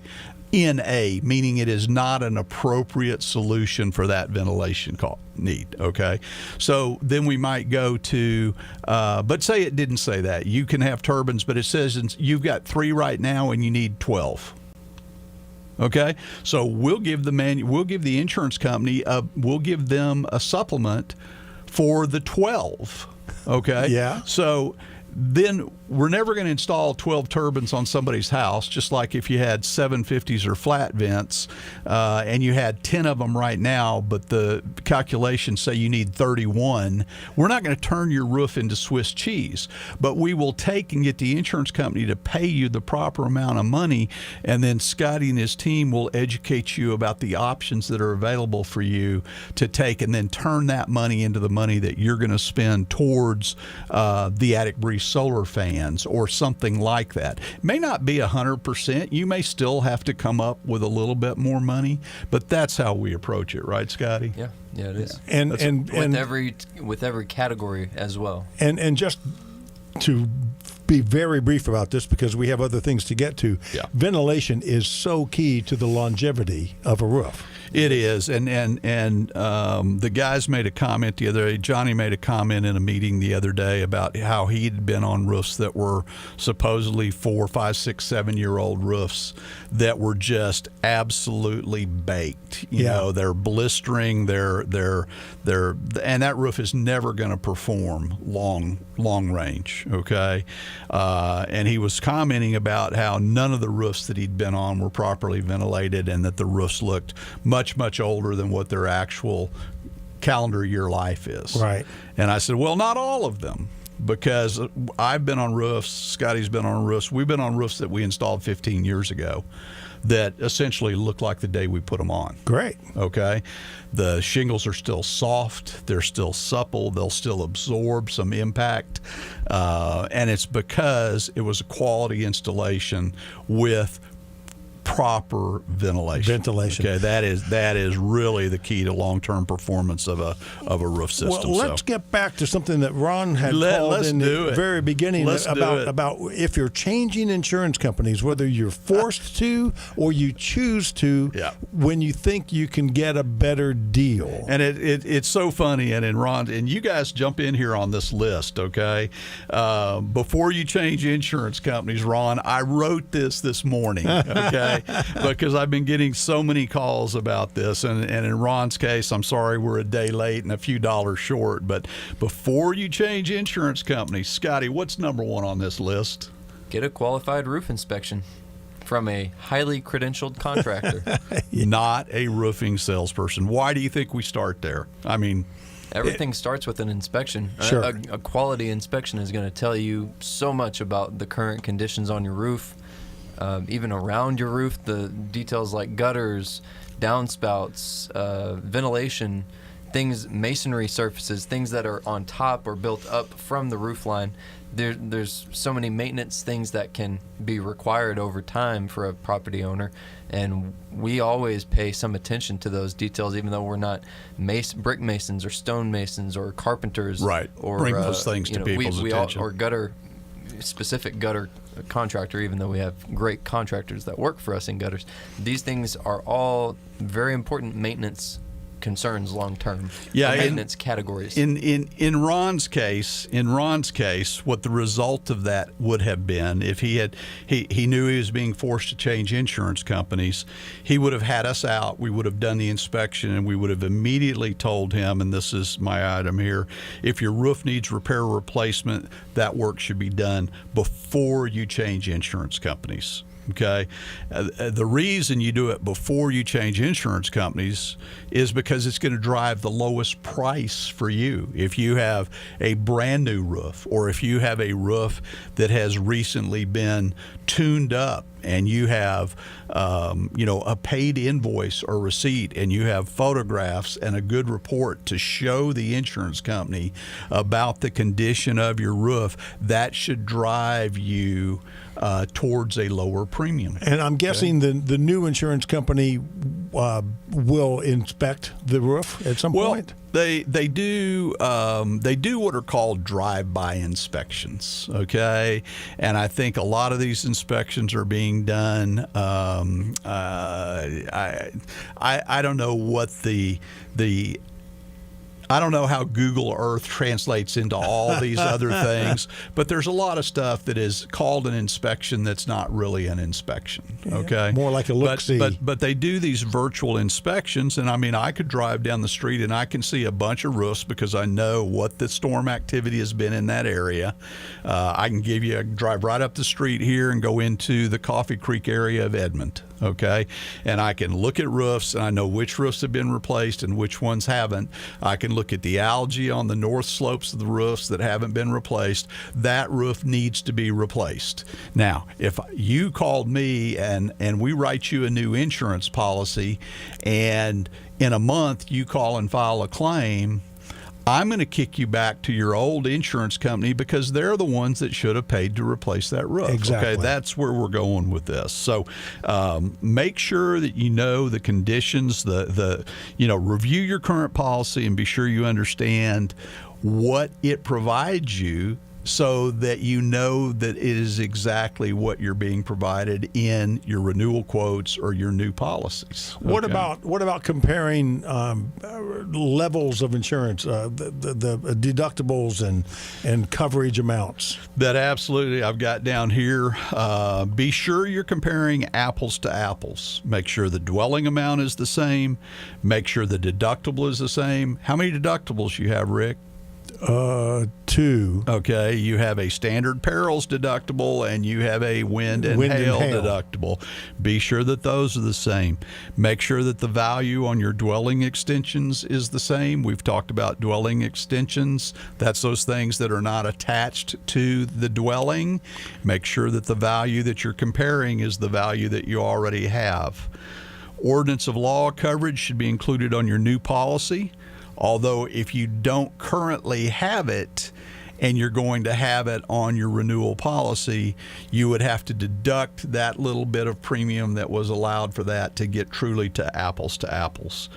NA, meaning it is not an appropriate solution for that ventilation need, okay? So then we might go to, but say it didn't say that. You can have turbines, but it says you've got 3 right now and you need 12. Okay, so we'll give the insurance company we'll give them a supplement for the 12. Okay, yeah. So then we're never going to install 12 turbines on somebody's house, just like if you had 750s or flat vents and you had 10 of them right now, but the calculations say you need 31. We're not going to turn your roof into Swiss cheese, but we will take and get the insurance company to pay you the proper amount of money, and then Scotty and his team will educate you about the options that are available for you to take, and then turn that money into the money that you're going to spend towards the Attic Breeze solar fans or something like that. It may not be 100%. You may still have to come up with a little bit more money, but that's how we approach it, right, Scotty? Yeah, it is. And with every category as well. And just to be very brief about this because we have other things to get to. Yeah. Ventilation is so key to the longevity of a roof. It is, and the guys made a comment the other day. Johnny made a comment in a meeting the other day about how he'd been on roofs that were supposedly 4, 5, 6, 7-year-old roofs that were just absolutely baked. You know, they're blistering. They're and that roof is never going to perform long range. Okay, and he was commenting about how none of the roofs that he'd been on were properly ventilated, and that the roofs looked much older than what their actual calendar year life is. Right. And I said, well, not all of them, because I've been on roofs, Scotty's been on roofs, we've been on roofs that we installed 15 years ago that essentially look like the day we put them on. Great. Okay. The shingles are still soft, they're still supple, they'll still absorb some impact, and it's because it was a quality installation with proper ventilation. Okay, that is really the key to long-term performance of a roof system. Well, let's get back to something that Ron had called in the very beginning about if you're changing insurance companies, whether you're forced to or you choose to, when you think you can get a better deal. And it's so funny, and Ron, and you guys jump in here on this list, okay? Before you change insurance companies, Ron, I wrote this morning, okay? Because I've been getting so many calls about this, and in Ron's case, I'm sorry we're a day late and a few dollars short, but before you change insurance companies, Scotty, what's number one on this list? Get a qualified roof inspection from a highly credentialed contractor. Not a roofing salesperson. Why do you think we start there? I mean, everything starts with an inspection. Sure. A quality inspection is going to tell you so much about the current conditions on your roof. Even around your roof, the details like gutters, downspouts, ventilation, things, masonry surfaces, things that are on top or built up from the roof line. There's so many maintenance things that can be required over time for a property owner, and we always pay some attention to those details, even though we're not brick masons or stone masons or carpenters. Right. Or bring those things to people's attention. Or specific gutter contractor, even though we have great contractors that work for us in gutters. These things are all very important maintenance concerns long term. Yeah, maintenance categories. In Ron's case, what the result of that would have been if he knew he was being forced to change insurance companies, he would have had us out. We would have done the inspection, and we would have immediately told him, and this is my item here, if your roof needs repair or replacement, that work should be done before you change insurance companies. Okay, the reason you do it before you change insurance companies is because it's going to drive the lowest price for you. If you have a brand new roof, or if you have a roof that has recently been tuned up, and you have a paid invoice or receipt, and you have photographs and a good report to show the insurance company about the condition of your roof, that should drive you towards a lower premium. And I'm guessing the new insurance company will inspect the roof at some point? They do what are called drive-by inspections, okay? And I think a lot of these inspections are being done. I don't know what I don't know how Google Earth translates into all these other things, but there's a lot of stuff that is called an inspection that's not really an inspection, okay? More like a look-see. But they do these virtual inspections, and I mean, I could drive down the street and I can see a bunch of roofs because I know what the storm activity has been in that area. I can drive right up the street here and go into the Coffee Creek area of Edmond, okay? And I can look at roofs, and I know which roofs have been replaced and which ones haven't. I can look at the algae on the north slopes of the roofs that haven't been replaced. That roof needs to be replaced. Now, if you called me and we write you a new insurance policy, and in a month you call and file a claim, I'm going to kick you back to your old insurance company because they're the ones that should have paid to replace that roof. Exactly. Okay, that's where we're going with this. So make sure that you know the conditions, review your current policy and be sure you understand what it provides you so that you know that it is exactly what you're being provided in your renewal quotes or your new policies. What about comparing levels of insurance, the deductibles and coverage amounts? That absolutely I've got down here. Be sure you're comparing apples to apples. Make sure the dwelling amount is the same. Make sure the deductible is the same. How many deductibles you have, Rick? 2. Okay, you have a standard perils deductible and you have a wind and hail deductible. Be sure that those are the same. Make sure that the value on your dwelling extensions is the same. We've talked about dwelling extensions. That's those things that are not attached to the dwelling. Make sure that the value that you're comparing is the value that you already have. Ordinance of law coverage should be included on your new policy. Although if you don't currently have it and you're going to have it on your renewal policy, you would have to deduct that little bit of premium that was allowed for that to get truly to apples.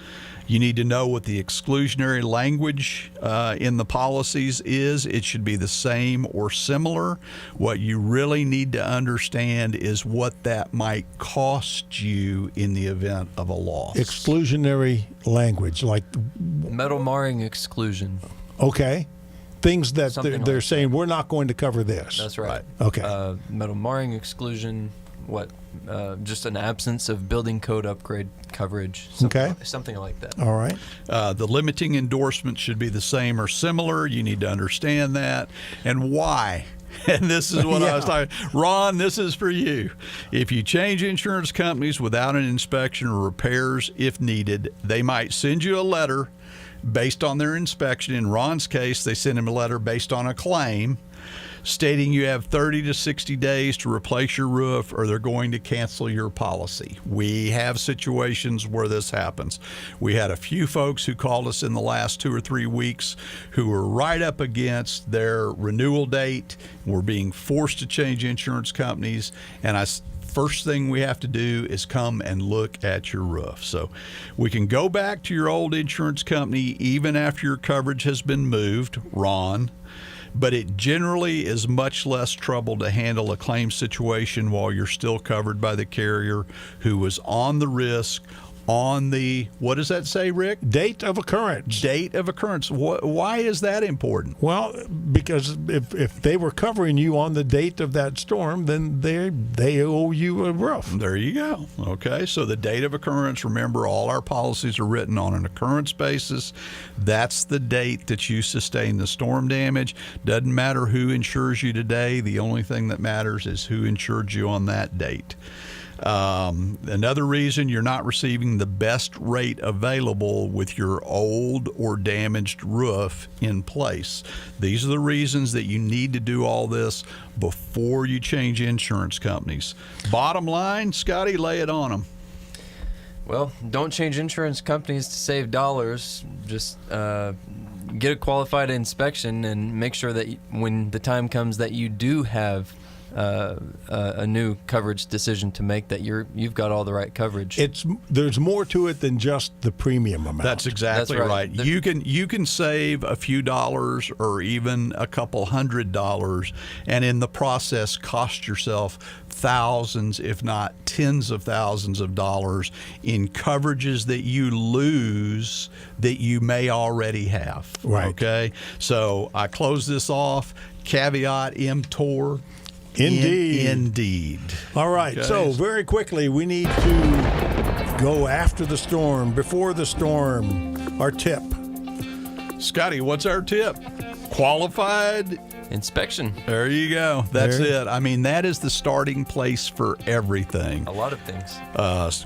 You need to know what the exclusionary language in the policies is. It should be the same or similar. What you really need to understand is what that might cost you in the event of a loss. Exclusionary language, like metal marring exclusion. Okay. Things that they're like saying, we're not going to cover this. That's right. Okay. Metal marring exclusion, just an absence of building code upgrade coverage. Something like that. All right. The limiting endorsement should be the same or similar. You need to understand that. And why? And this is what I was talking. Ron, this is for you. If you change insurance companies without an inspection or repairs if needed, they might send you a letter based on their inspection. In Ron's case, they sent him a letter based on a claim stating you have 30 to 60 days to replace your roof or they're going to cancel your policy. We have situations where this happens. We had a few folks who called us in the last 2 or 3 weeks who were right up against their renewal date, were being forced to change insurance companies, and first thing we have to do is come and look at your roof. So we can go back to your old insurance company even after your coverage has been moved, Ron, but it generally is much less trouble to handle a claim situation while you're still covered by the carrier who was on the risk on the, what does that say, Rick? Date of occurrence. Date of occurrence. Why is that important? Well, because if they were covering you on the date of that storm, then they owe you a roof. There you go. Okay, so the date of occurrence, remember all our policies are written on an occurrence basis. That's the date that you sustain the storm damage. Doesn't matter who insures you today. The only thing that matters is who insured you on that date. Another reason you're not receiving the best rate available with your old or damaged roof in place. These are the reasons that you need to do all this before you change insurance companies. Bottom line, Scotty, lay it on them. Well, don't change insurance companies to save dollars. Just get a qualified inspection and make sure that when the time comes that you do have a new coverage decision to make, that you've got all the right coverage. There's more to it than just the premium amount. That's exactly right. You can save a few dollars or even a couple $100, and in the process cost yourself thousands, if not tens of thousands of dollars in coverages that you lose that you may already have. Right. Okay. So I close this off. Caveat emptor. Indeed. All right. Okay. So very quickly, we need to go after the storm, before the storm. Our tip. Scotty, what's our tip? Qualified inspection. There you go. That's it. I mean, that is the starting place for everything. A lot of things.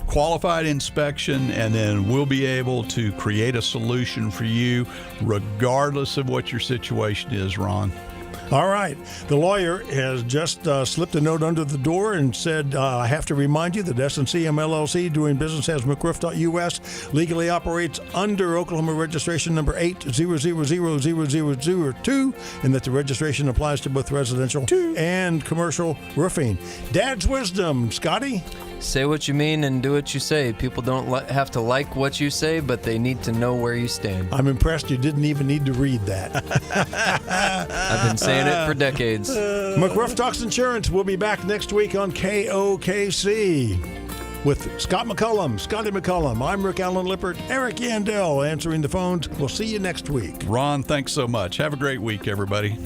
Qualified inspection, and then we'll be able to create a solution for you regardless of what your situation is, Ron. All right. The lawyer has just slipped a note under the door and said, I have to remind you that S&CM LLC, doing business as McRoof.us, legally operates under Oklahoma registration number 8000002, and that the registration applies to both residential and commercial roofing. Dad's wisdom, Scotty? Say what you mean and do what you say. People don't have to like what you say, but they need to know where you stand. I'm impressed you didn't even need to read that. I've been saying it for decades. McRoof Talks Insurance will be back next week on KOKC with Scott McCollum, Scotty McCollum. I'm Rick Allen Lippert, Eric Yandel answering the phones. We'll see you next week. Ron, thanks so much. Have a great week, everybody.